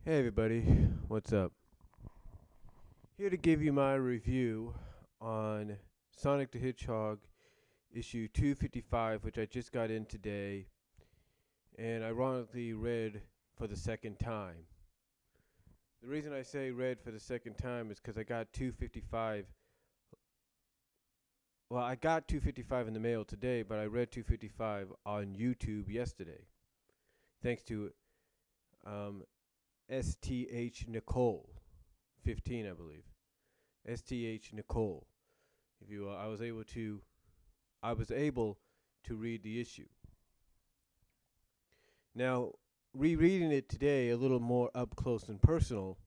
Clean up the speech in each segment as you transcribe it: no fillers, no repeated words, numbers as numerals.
Hey everybody, what's up? Here to give you my review on Sonic the Hedgehog issue 255, which I just got in today and ironically read for the second time. The reason I say read for the second time is because I got 255. Well, I got 255 in the mail today, but I read 255 on YouTube yesterday, thanks to STH Nicole 15, I believe. STH Nicole. If you, I was able to read the issue. Now, rereading it today, a little more up close and personal,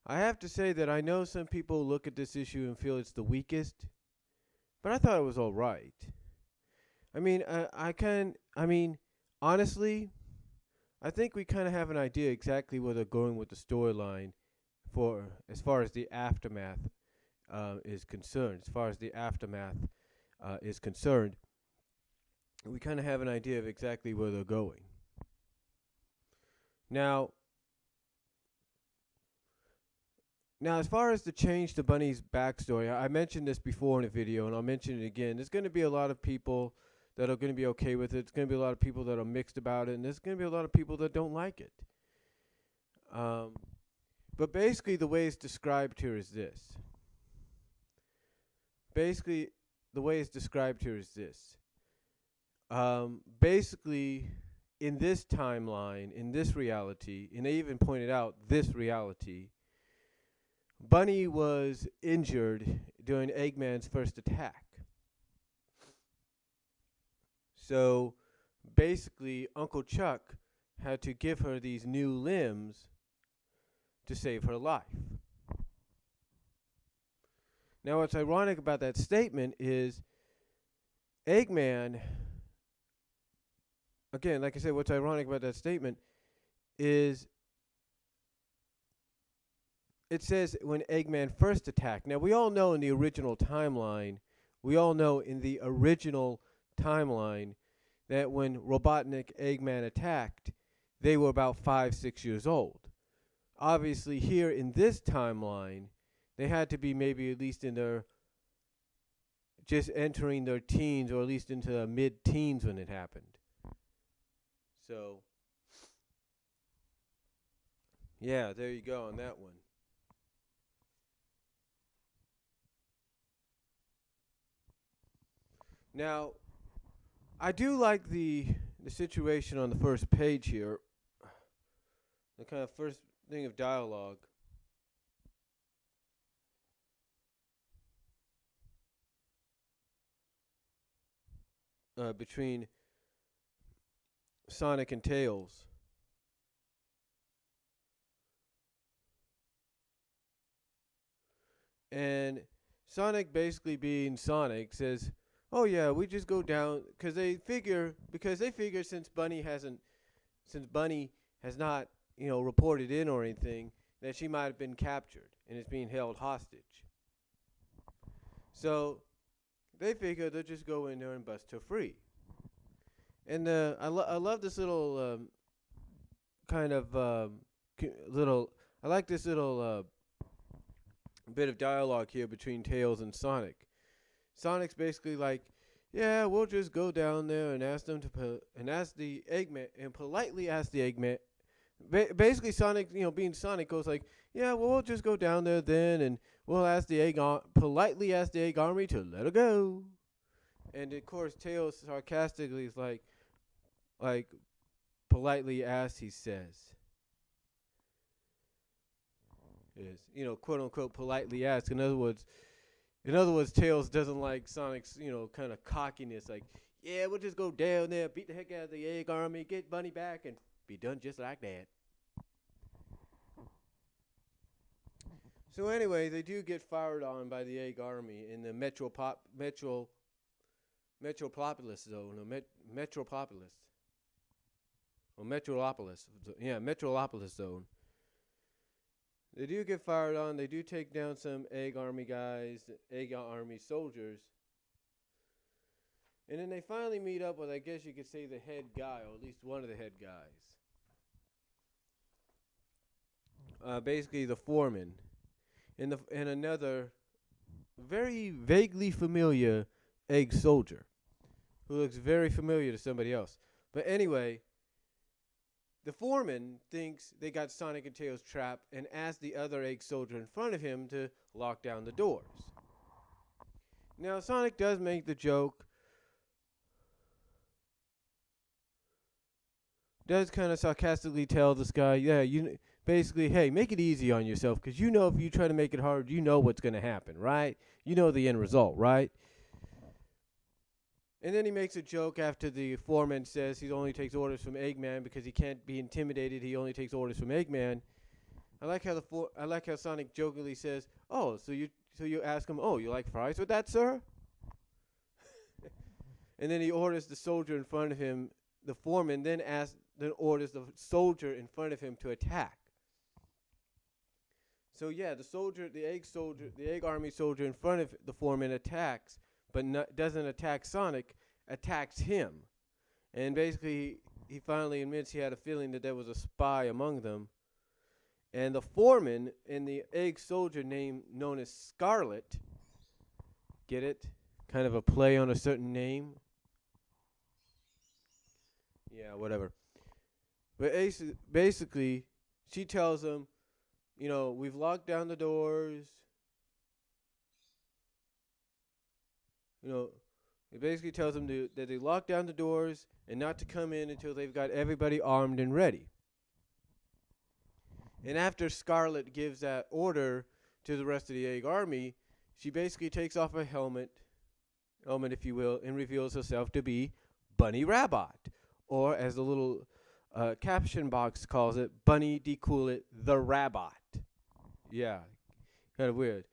I have to say that I know some people look at this issue and feel it's the weakest, but I thought it was all right. Honestly, I think we kind of have an idea exactly where they're going with the storyline for as far as the aftermath is concerned. As far as the aftermath is concerned, we kind of have an idea of exactly where they're going. Now, as far as the change to Bunny's backstory, I mentioned this before in a video, and I'll mention it again. There's going to be a lot of people that are going to be okay with it. There's going to be a lot of people that are mixed about it, and there's going to be a lot of people that don't like it. But basically, the way it's described here is this. Basically, in this timeline, in this reality, and they even pointed out this reality, Bunny was injured during Eggman's first attack. So basically, Uncle Chuck had to give her these new limbs to save her life. Now, what's ironic about that statement is Eggman, again, like I said, what's ironic about that statement is it says when Eggman first attacked. Now, we all know in the original timeline that when Robotnik Eggman attacked, they were about 5-6 years old. Obviously, here in this timeline, they had to be maybe at least in their, just entering their teens, or at least into the mid-teens when it happened. So, yeah, there you go on that one. Now, I do like the situation on the first page here, the kind of first thing of dialogue. Between Sonic and Tails. And Sonic, basically being Sonic, says, "Oh yeah, we just go down," because they figure since Bunny has not, reported in or anything, that she might have been captured and is being held hostage. So they figure they'll just go in there and bust her free. And I love this little kind of little. I like this little bit of dialogue here between Tails and Sonic. Sonic's basically like, "Yeah, we'll just go down there and ask them to ask the Eggman and politely ask the Eggman." Basically, Sonic, being Sonic, goes like, "Yeah, well, we'll just go down there then, and we'll politely ask the Egg Army to let her go." And of course, Tails sarcastically is like politely asked, he says, is quote unquote politely asked. In other words, Tails doesn't like Sonic's kind of cockiness, like, "Yeah, we'll just go down there, beat the heck out of the Egg Army, get Bunny back, and be done just like that." So anyway, they do get fired on by the Egg Army in the Metropolis zone, or Metropolis. Or Metropolis zone. They do get fired on. They do take down some Egg Army guys, Egg Army soldiers. And then they finally meet up with, I guess you could say, the head guy, or at least one of the head guys. basically the foreman, and another very vaguely familiar egg soldier who looks very familiar to somebody else. But anyway, the foreman thinks they got Sonic and Tails trapped and asks the other egg soldier in front of him to lock down the doors. Now, Sonic does make the joke, does kind of sarcastically tell this guy, yeah, basically, hey, make it easy on yourself, because you know if you try to make it hard, you know what's going to happen, right? You know the end result, right? And then he makes a joke after the foreman says he only takes orders from Eggman because he can't be intimidated. He only takes orders from Eggman. I like how Sonic jokingly says, "Oh, so you ask him, oh, you like fries with that, sir?" And then he orders the soldier in front of him. The foreman then orders the soldier in front of him to attack. So yeah, the egg army soldier in front of the foreman attacks, but doesn't attack Sonic, attacks him. And basically, he finally admits he had a feeling that there was a spy among them. And the foreman and the egg soldier known as Scarlet, get it? Kind of a play on a certain name. Yeah, whatever. But basically, she tells him, we've locked down the doors. It basically tells them that they lock down the doors and not to come in until they've got everybody armed and ready. And after Scarlet gives that order to the rest of the egg army, she basically takes off her helmet, if you will, and reveals herself to be Bunny Rabbit, or as the little caption box calls it, Bunny DeCoolit the Rabbit. Yeah, kind of weird.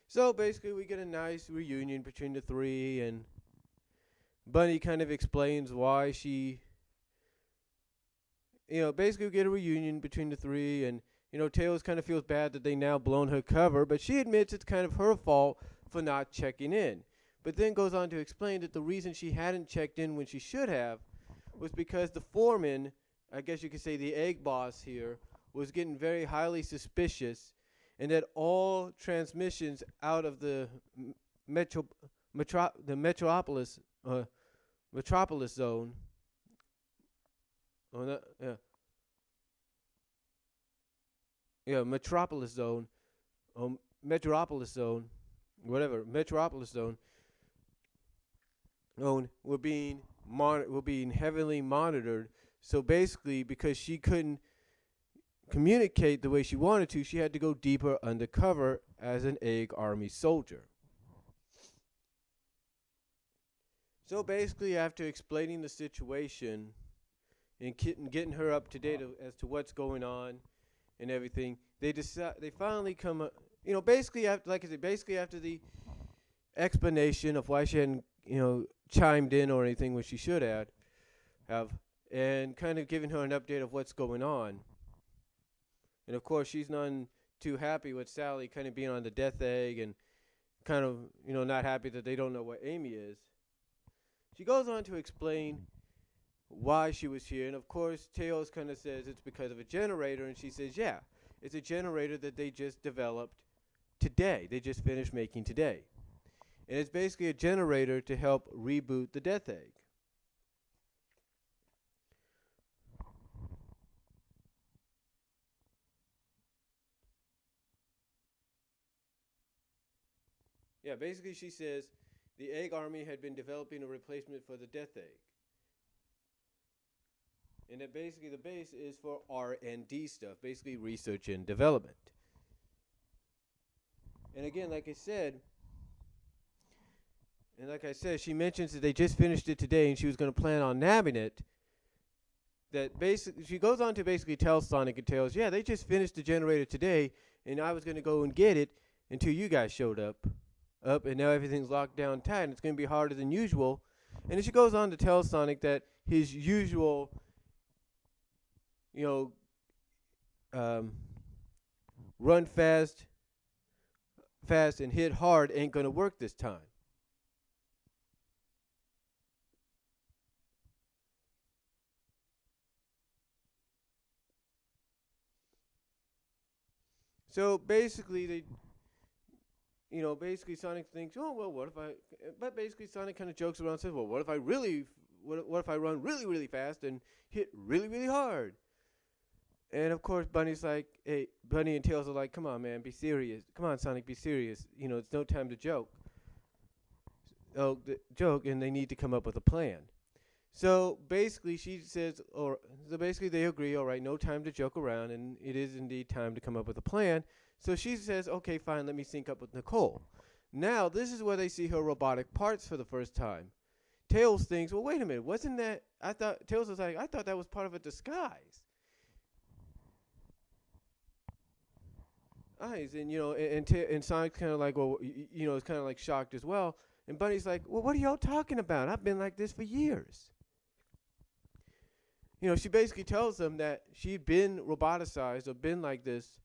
So basically, we get a nice reunion between the three, and Bunny kind of explains why she, basically we get a reunion between the three, and, Tails kind of feels bad that they now blown her cover, but she admits it's kind of her fault for not checking in. But then goes on to explain that the reason she hadn't checked in when she should have was because the foreman, I guess you could say the egg boss here, was getting very highly suspicious, and that all transmissions out of the metropolis zone, metropolis zone, were being heavily monitored. So basically, because she couldn't communicate the way she wanted to, she had to go deeper undercover as an egg army soldier. So basically, after explaining the situation and getting her up to date as to what's going on and everything, they finally come, basically after the explanation of why she hadn't, chimed in or anything when she should have, and kind of giving her an update of what's going on. And of course, she's none too happy with Sally kind of being on the death egg and kind of, not happy that they don't know what Amy is. She goes on to explain why she was here. And of course, Tails kind of says it's because of a generator. And she says, yeah, it's a generator that they just developed today. They just finished making today. And it's basically a generator to help reboot the death egg. Yeah, basically she says the egg army had been developing a replacement for the death egg. And that basically the base is for R&D stuff, basically research and development. And again, like I said, she mentions that they just finished it today and she was going to plan on nabbing it. That basically, she goes on to basically tell Sonic and Tails, yeah, they just finished the generator today and I was going to go and get it until you guys showed up, and now everything's locked down tight and it's going to be harder than usual. And then she goes on to tell Sonic that his usual, run fast and hit hard ain't going to work this time. So basically, basically Sonic thinks, oh well, what if I? But basically, Sonic kind of jokes around and says, well, what if I really, what if I run really, really fast and hit really, really hard? And of course, Bunny's like, hey, Bunny and Tails are like, come on, man, be serious. Come on, Sonic, be serious. It's no time to joke. Oh, the joke, and they need to come up with a plan. So basically, so basically they agree, all right, no time to joke around, and it is indeed time to come up with a plan. So she says, okay, fine, let me sync up with Nicole. Now, this is where they see her robotic parts for the first time. Tails thinks, well, wait a minute, wasn't that, Tails was like, I thought that was part of a disguise. Eyes, and Sonic's kind of like, well, it's kind of like shocked as well. And Bunny's like, well, what are y'all talking about? I've been like this for years. She basically tells them that she'd been roboticized or been like this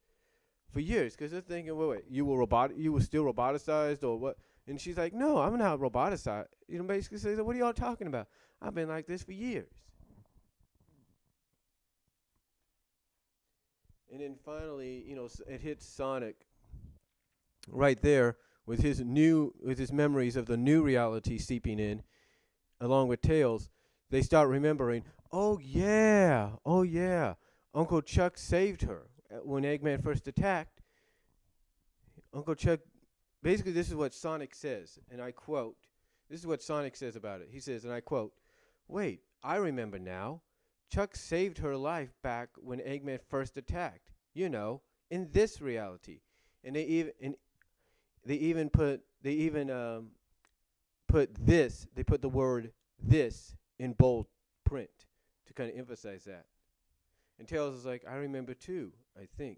for years, because they're thinking, wait, you were still roboticized or what? And she's like, no, I'm not roboticized. Basically says, what are y'all talking about? I've been like this for years. And then finally, it hits Sonic right there with his memories of the new reality seeping in, along with Tails. They start remembering, oh yeah, Uncle Chuck saved her when Eggman first attacked. Uncle Chuck, basically this is what Sonic says, and I quote, this is what Sonic says about it. He says, and I quote, wait, I remember now. Chuck saved her life back when Eggman first attacked, in this reality. And they even put the word this in bold print to kind of emphasize that. And Tails is like, I remember too, I think.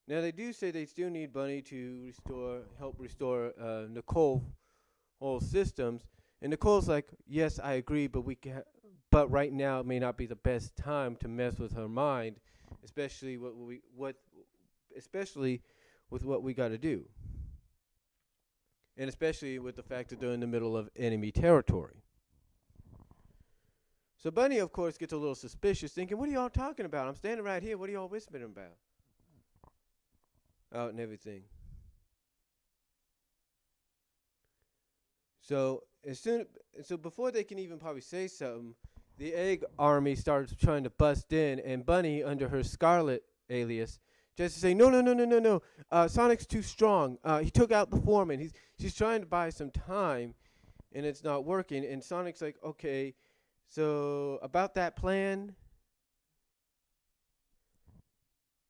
Now they do say they still need Bunny to help restore Nicole's systems. And Nicole's like, yes, I agree, but right now it may not be the best time to mess with her mind, especially with what we got to do. And especially with the fact that they're in the middle of enemy territory. So Bunny, of course, gets a little suspicious, thinking, what are y'all talking about? I'm standing right here. What are y'all whispering about? Out and everything. So before they can even probably say something, the Egg Army starts trying to bust in, and Bunny, under her Scarlet alias, just to say, no. Sonic's too strong. He took out the foreman. She's trying to buy some time, and it's not working. And Sonic's like, okay, so about that plan,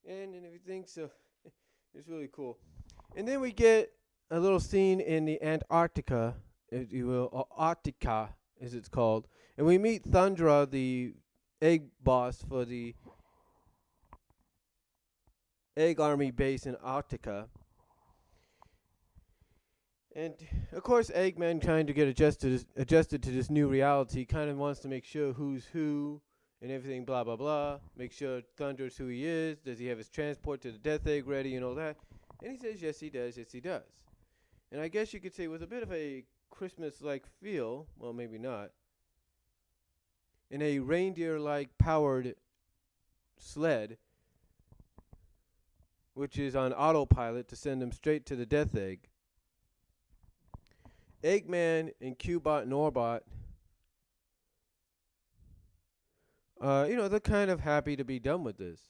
and everything. So it's really cool. And then we get a little scene in the Antarctica, if you will, or Arctica, as it's called. And we meet Thundra, the egg boss for the Egg Army base in Arctica. And of course, Eggman, trying to get adjusted to this new reality, kind of wants to make sure who's who and everything, blah blah blah. Make sure Thunder's who he is. Does he have his transport to the Death Egg ready and all that? And he says, yes, he does. Yes, he does. And I guess you could say with a bit of a Christmas-like feel, well, maybe not, in a reindeer-like powered sled, which is on autopilot to send them straight to the Death Egg. Eggman and Cubot and Orbot, they're kind of happy to be done with this.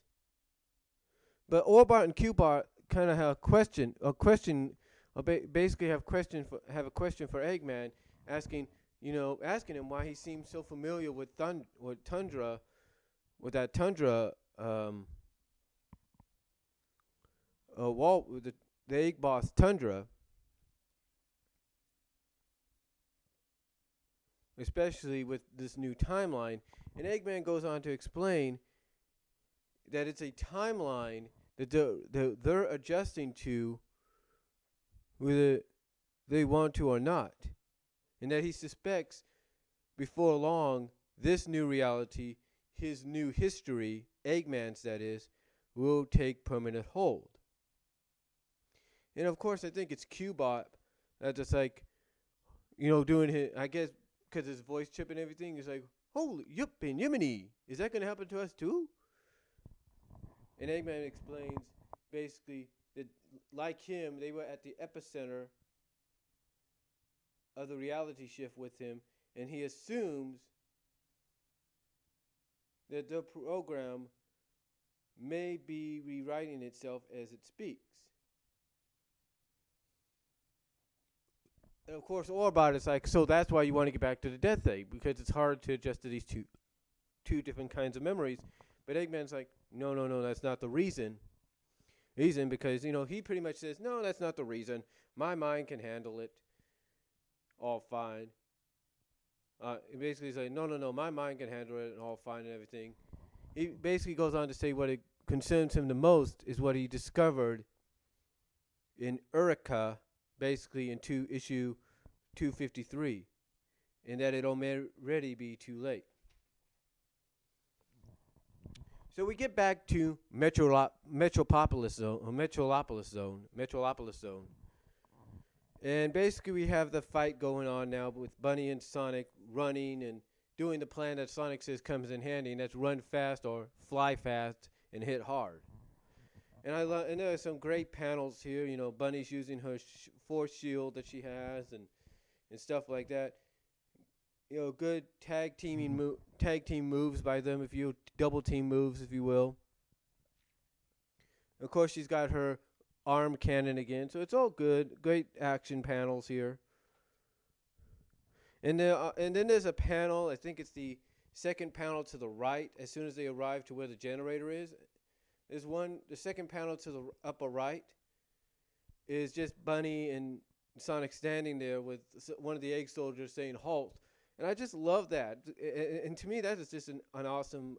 But Orbot and Cubot kind of have basically have a question for Eggman, asking him why he seems so familiar with Tundra, with that Tundra, with the Egg Boss Tundra, especially with this new timeline. And Eggman goes on to explain that it's a timeline that they're adjusting to, whether they want to or not. And that he suspects before long, this new reality, his new history, Eggman's that is, will take permanent hold. And of course, I think it's Cubot that's just like, doing his, I guess, because his voice chip and everything, he's like, holy, yup and yiminy, is that going to happen to us too? And Eggman explains basically that, like him, they were at the epicenter of the reality shift with him, and he assumes that the program may be rewriting itself as it speaks. And of course, Orbot is like, so that's why you want to get back to the death egg, because it's hard to adjust to these two different kinds of memories. But Eggman's like, no, no, no, that's not the reason. Because, he pretty much says, no, that's not the reason. My mind can handle it all fine. Basically he's like, no, no, no, my mind can handle it and all fine and everything. He basically goes on to say what it concerns him the most is what he discovered in Eureka, basically in issue 253, and that it'll already be too late. So we get back to Metropolis Zone. And basically we have the fight going on now with Bunny and Sonic running and doing the plan that Sonic says comes in handy, and that's run fast or fly fast and hit hard. And and there are some great panels here. Bunny's using her force shield that she has and stuff like that. Good tag team moves by them, if you double team moves, if you will. Of course, she's got her arm cannon again, so it's all good. Great action panels here. And then there's a panel. I think it's the second panel to the right. As soon as they arrive to where the generator is, the second panel to the upper right is just Bunny and Sonic standing there with one of the egg soldiers saying halt. And I just love that. And to me, that is just an awesome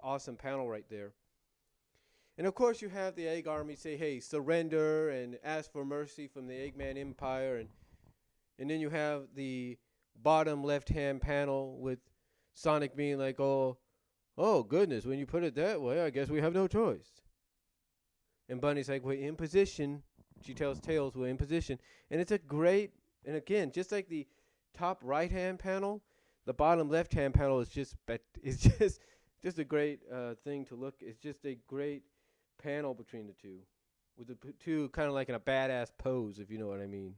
awesome panel right there. And of course, you have the Egg Army say, hey, surrender and ask for mercy from the Eggman Empire. And then you have the bottom left-hand panel with Sonic being like, oh, goodness, when you put it that way, I guess we have no choice. And Bunny's like, we're in position. She tells Tails, we're in position. And it's a great, and again, just like the top right-hand panel, the bottom left-hand panel is just a great thing to look. It's just a great panel between the two, with the two kind of like in a badass pose, if you know what I mean.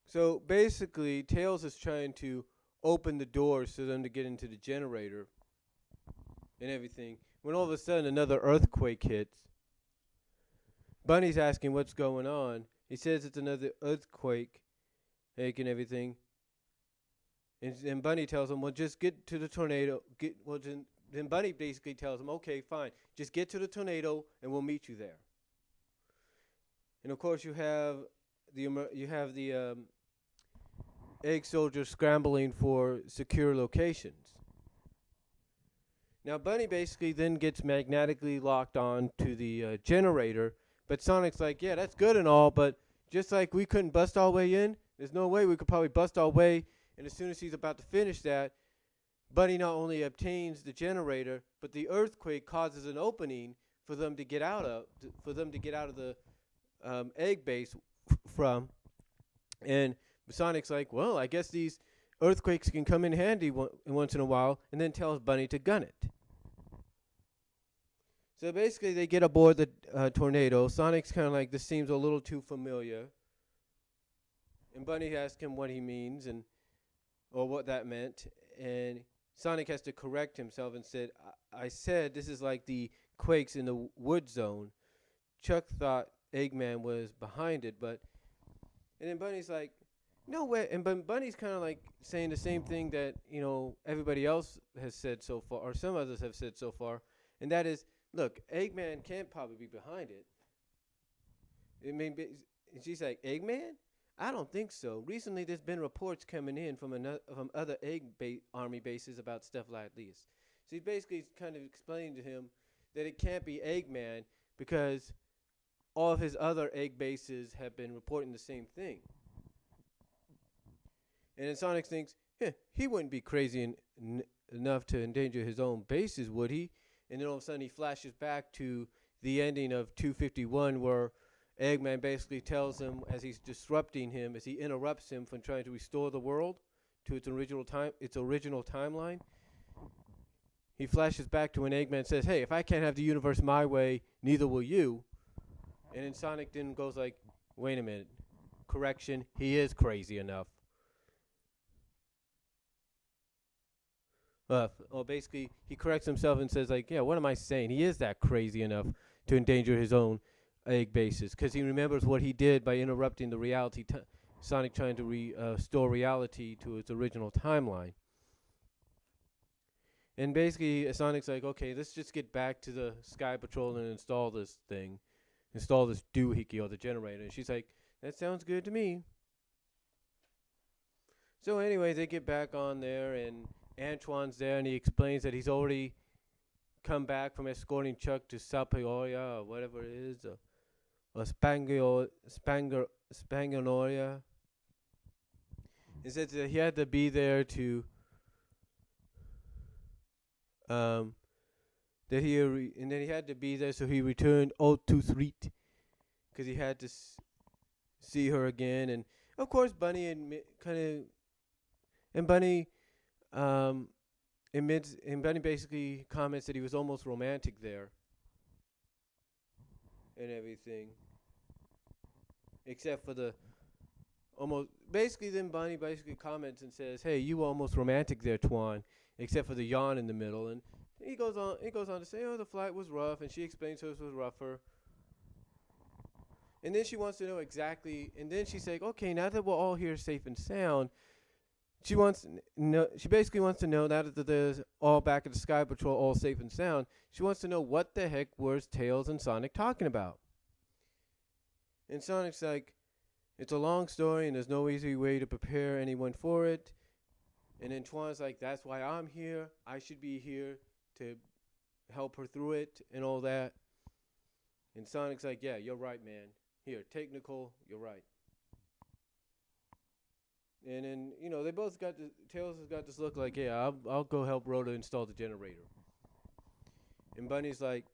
So basically, Tails is trying to open the doors for them to get into the generator and everything, when all of a sudden another earthquake hits. Bunny's asking what's going on. He says it's another earthquake and everything. And Bunny tells him, well, just get to the tornado. Then Bunny basically tells him, okay, fine. Just get to the tornado and we'll meet you there. And of course you have the egg soldiers scrambling for secure locations. Now Bunny basically then gets magnetically locked on to the generator, but Sonic's like, yeah, that's good and all, but just like we couldn't bust our way in, there's no way we could probably bust our way. And as soon as he's about to finish that, Bunny not only obtains the generator, but the earthquake causes an opening for them to get out of, the egg base from. And Sonic's like, well, I guess these earthquakes can come in handy once in a while, and then tells Bunny to gun it. So basically, they get aboard the tornado. Sonic's kind of like, this seems a little too familiar. And Bunny asks him what he means or what that meant. And Sonic has to correct himself and said, I said this is like the quakes in the wood zone. Chuck thought Eggman was behind it, and then Bunny's like, no way. And Bunny's kind of like saying the same thing that, everybody else has said so far, or some others have said so far. And that is, look, Eggman can't probably be behind it. And she's like, Eggman? I don't think so. Recently, there's been reports coming in from other army bases about stuff like this. So he's basically kind of explaining to him that it can't be Eggman because all of his other egg bases have been reporting the same thing. And then Sonic thinks, he wouldn't be crazy enough to endanger his own bases, would he? And then all of a sudden he flashes back to the ending of 251 where Eggman basically tells him as he's disrupting him, as he interrupts him from trying to restore the world to its original timeline. He flashes back to when Eggman says, "Hey, if I can't have the universe my way, neither will you." And then Sonic then goes like, "Wait a minute, correction, he is crazy enough." Or basically, he corrects himself and says like, "Yeah, what am I saying? He is that crazy enough to endanger his own egg bases because he remembers what he did by interrupting the reality." Sonic trying to restore reality to its original timeline. And basically, Sonic's like, "Okay, let's just get back to the Sky Patrol and install this thing, install this doohickey or the generator." And she's like, "That sounds good to me." So anyway, they get back on there, and Antoine's there, and he explains that he's already come back from escorting Chuck to Sapioria or whatever it is, or Spanganoria. He said that he had to be there to and then he had to be there, so he returned all to Threet because he had to see her again. And of course, Bunny Bunny admits, and Bunny basically comments that he was almost romantic there and everything, except for the almost. Basically, then Bunny basically comments and says, "Hey, you were almost romantic there, Twan, except for the yawn in the middle." And he goes on to say, "Oh, the flight was rough," and she explains hers was rougher. And then she wants to know exactly, and then she's like, "Okay, now that we're all here safe and sound," she basically wants to know, now that they're all back at the Sky Patrol, all safe and sound, she wants to know what the heck was Tails and Sonic talking about. And Sonic's like, "It's a long story, and there's no easy way to prepare anyone for it." And then Twan's like, "That's why I'm here. I should be here to help her through it and all that." And Sonic's like, "Yeah, you're right, man. Here, take Nicole. You're right." And then, they both got Tails has got this look like, "Yeah, I'll go help Rhoda install the generator." And Bunny's like,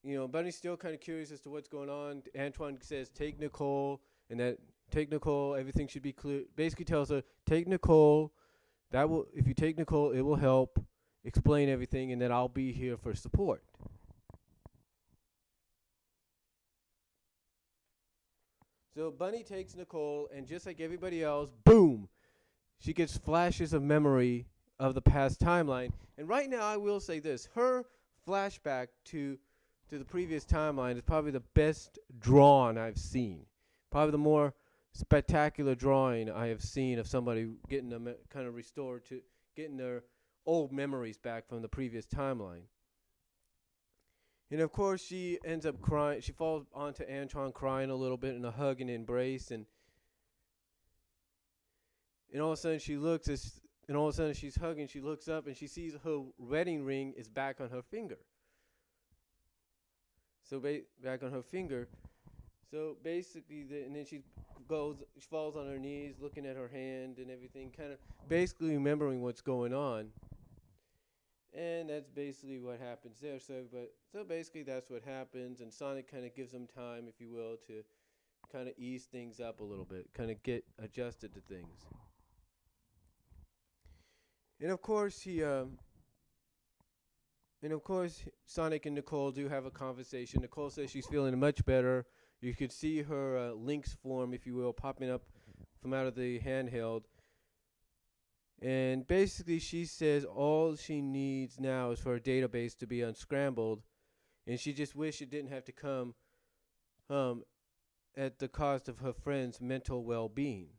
Bunny's still kind of curious as to what's going on. Antoine says, "Take Nicole," and that take Nicole, everything should be clear. Basically tells her, "Take Nicole. If you take Nicole, it will help explain everything, and then I'll be here for support." So Bunny takes Nicole, and just like everybody else, boom, she gets flashes of memory of the past timeline. And right now, I will say this: her flashback to the previous timeline is probably the best drawn I've seen. Probably the more spectacular drawing I have seen of somebody getting them kind of restored to getting their old memories back from the previous timeline. And of course, she ends up crying. She falls onto Antoine, crying a little bit in a hug and embrace. And all of a sudden, and all of a sudden she's hugging. She looks up and she sees her wedding ring is back on her finger. Back on her finger. So basically, and then she falls on her knees, looking at her hand and everything, kind of basically remembering what's going on. And that's basically what happens there. So basically that's what happens, and Sonic kind of gives them time, if you will, to kind of ease things up a little bit, kind of get adjusted to things. And of course Sonic and Nicole do have a conversation. Nicole says she's feeling much better. You could see her links form, if you will, popping up from out of the handheld. And basically she says all she needs now is for her database to be unscrambled, and she just wishes it didn't have to come at the cost of her friend's mental well-being.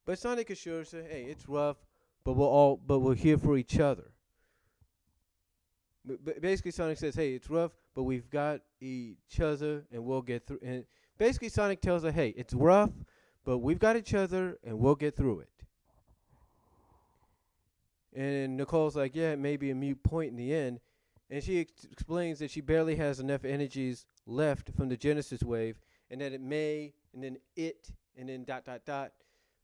But Sonic assures her, "Hey, it's rough, but we're here for each other." But basically Sonic says, "Hey, it's rough, but we've got each other and we'll get through." And basically Sonic tells her, "Hey, it's rough, but we've got each other and we'll get through it." And Nicole's like, "Yeah, it may be a mute point in the end." And she explains that she barely has enough energies left from the Genesis wave, and that it may, and then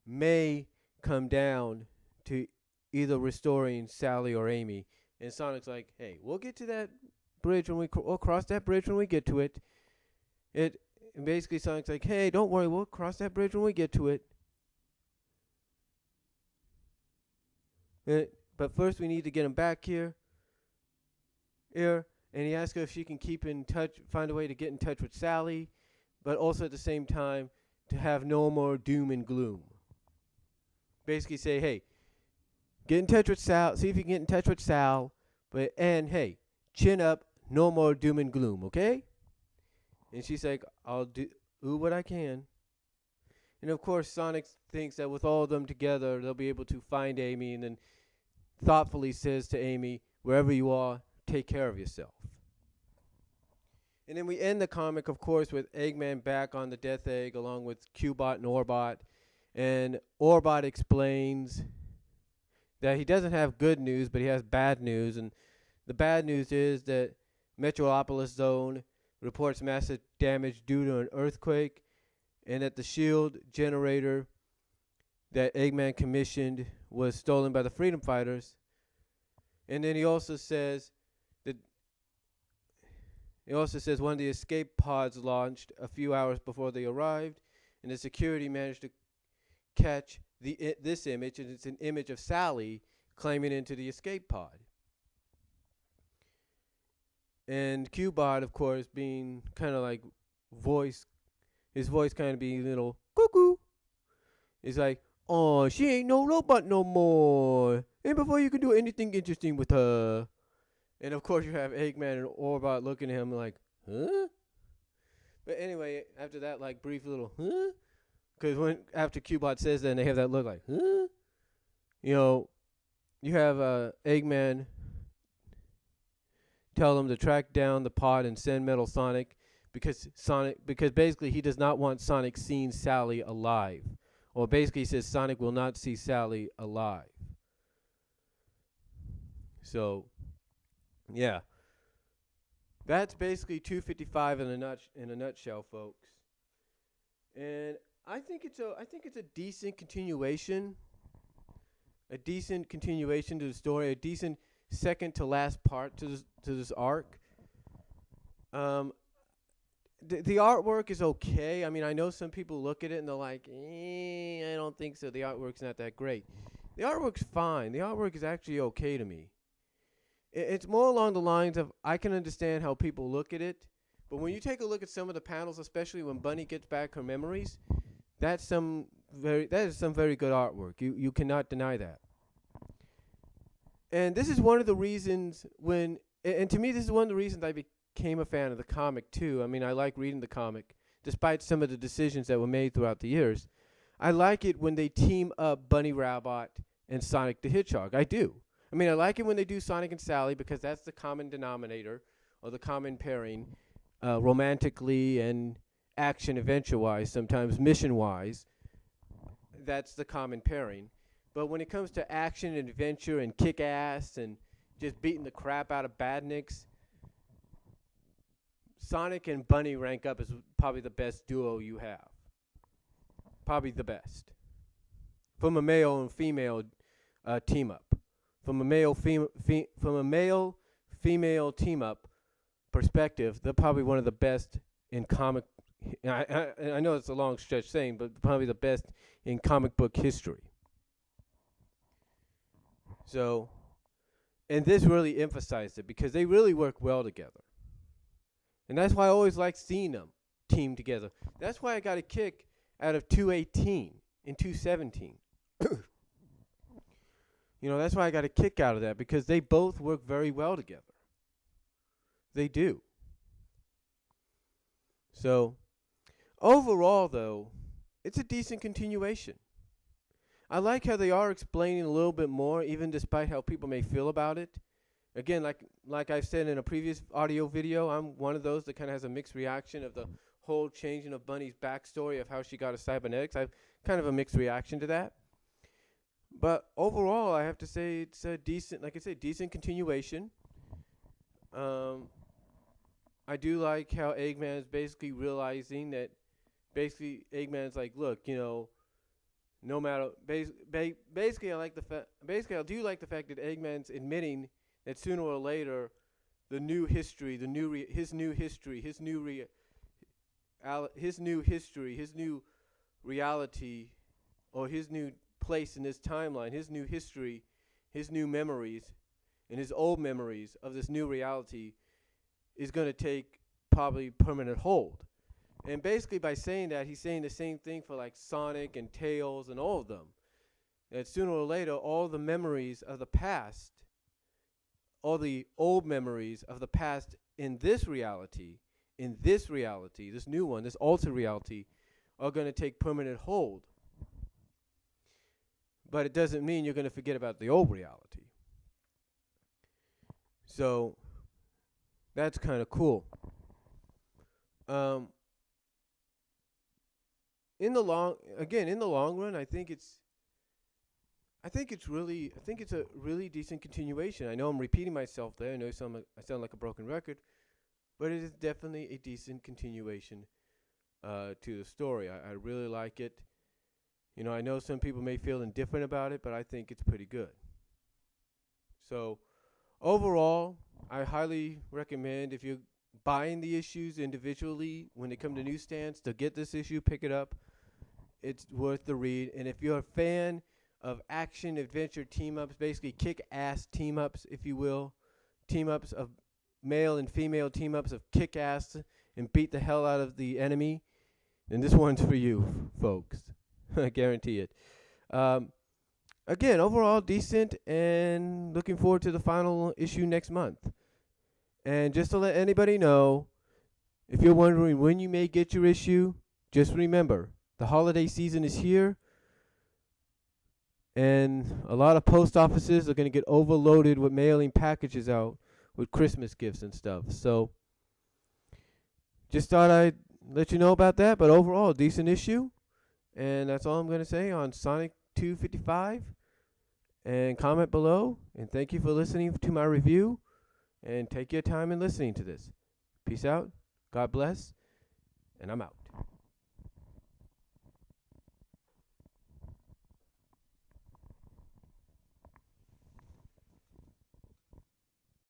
may come down to either restoring Sally or Amy. And Sonic's like, "Hey, we'll get to that bridge we'll cross that bridge when we get to it." It basically sounds like, hey, don't worry, we'll cross that bridge when we get to it. But first we need to get him back here. And he asks her if she can keep in touch, find a way to get in touch with Sally, but also at the same time to have no more doom and gloom. Basically say, hey, get in touch with Sal, see if you can get in touch with Sal, and hey, chin up, no more doom and gloom, okay? And she's like, I'll do what I can. And of course, Sonic thinks that with all of them together, they'll be able to find Amy, and then thoughtfully says to Amy, wherever you are, take care of yourself. And then we end the comic, of course, with Eggman back on the Death Egg along with Cubot and Orbot. And Orbot explains that he doesn't have good news, but he has bad news. And the bad news is that Metropolis Zone reports massive damage due to an earthquake, and that the shield generator that Eggman commissioned was stolen by the Freedom Fighters. And then he also says one of the escape pods launched a few hours before they arrived, and the security managed to catch this image, and it's an image of Sally climbing into the escape pod. And Cubot, of course, being kind of like his voice kind of being a little cuckoo. He's like, oh, she ain't no robot no more. And before you can do anything interesting with her. And of course you have Eggman and Orbot looking at him like, huh? But anyway, after that like brief little, huh? Because after Cubot says that, and they have that look like, huh? You know, you have Eggman tell them to track down the pod and send Metal Sonic because basically he does not want Sonic seeing Sally alive. Or basically he says Sonic will not see Sally alive. So, yeah. That's basically 255 in a nutshell, folks. And I think it's a decent continuation. A decent continuation to the story, a decent second to last part to this arc. The artwork is okay. I mean, I know some people look at it and they're like, I don't think so. The artwork's not that great. The artwork's fine. The artwork is actually okay to me. It's more along the lines of I can understand how people look at it, but when you take a look at some of the panels, especially when Bunny gets back her memories, that is some very good artwork. You cannot deny that. And this is one of the reasons and to me this is one of the reasons I became a fan of the comic too. I mean, I like reading the comic despite some of the decisions that were made throughout the years. I like it when they team up Bunny Rabbit and Sonic the Hedgehog. I do. I mean, I like it when they do Sonic and Sally because that's the common denominator or the common pairing, romantically and action adventure-wise, sometimes mission-wise. That's the common pairing. But when it comes to action and adventure and kick-ass and just beating the crap out of badniks, Sonic and Bunny rank up as probably the best duo you have. Probably the best. From a male and female team-up. From a male-female team-up perspective, they're probably one of the best in comic. I know it's a long stretch saying, but probably the best in comic book history. So, and this really emphasized it because they really work well together. And that's why I always like seeing them team together. That's why I got a kick out of 218 and 217. You know, that's why I got a kick out of that, because they both work very well together. They do. So, overall, though, it's a decent continuation. I like how they are explaining a little bit more, even despite how people may feel about it. Again, like I've said in a previous audio video, I'm one of those that kind of has a mixed reaction of the whole changing of Bunny's backstory of how she got a cybernetics. I've kind of a mixed reaction to that. But overall, I have to say it's a decent, like I said, decent continuation. I do like how Eggman is basically realizing that basically Eggman's like, look, you know, no matter basically I do like the fact that Eggman's admitting that sooner or later the new history, his new his new history, his new reality, or his new place in this timeline, his new history, his new memories, and his old memories of this new reality is going to take probably permanent hold. And basically by saying that, he's saying the same thing for like Sonic and Tails and all of them. That sooner or later, all the memories of the past, all the old memories of the past in this reality, this new one, this altered reality, are going to take permanent hold. But it doesn't mean you're going to forget about the old reality. So that's kind of cool. In the long run, I think it's a really decent continuation. I know I'm repeating myself there. I know I sound like a broken record, but it is definitely a decent continuation to the story. I really like it. You know, I know some people may feel indifferent about it, but I think it's pretty good. So overall, I highly recommend, if you're buying the issues individually when they come to newsstands, to get this issue, pick it up. It's worth the read. And if you're a fan of action adventure team-ups, basically kick-ass team-ups, if you will, team-ups of male and female team-ups of kick-ass and beat the hell out of the enemy, then this one's for you, folks. I guarantee it. Again, overall decent, and looking forward to the final issue next month. And just to let anybody know, if you're wondering when you may get your issue, just remember, the holiday season is here, and a lot of post offices are going to get overloaded with mailing packages out with Christmas gifts and stuff. So just thought I'd let you know about that. But overall, decent issue. And that's all I'm going to say on Sonic 255. And comment below. And thank you for listening to my review. And take your time in listening to this. Peace out. God bless. And I'm out.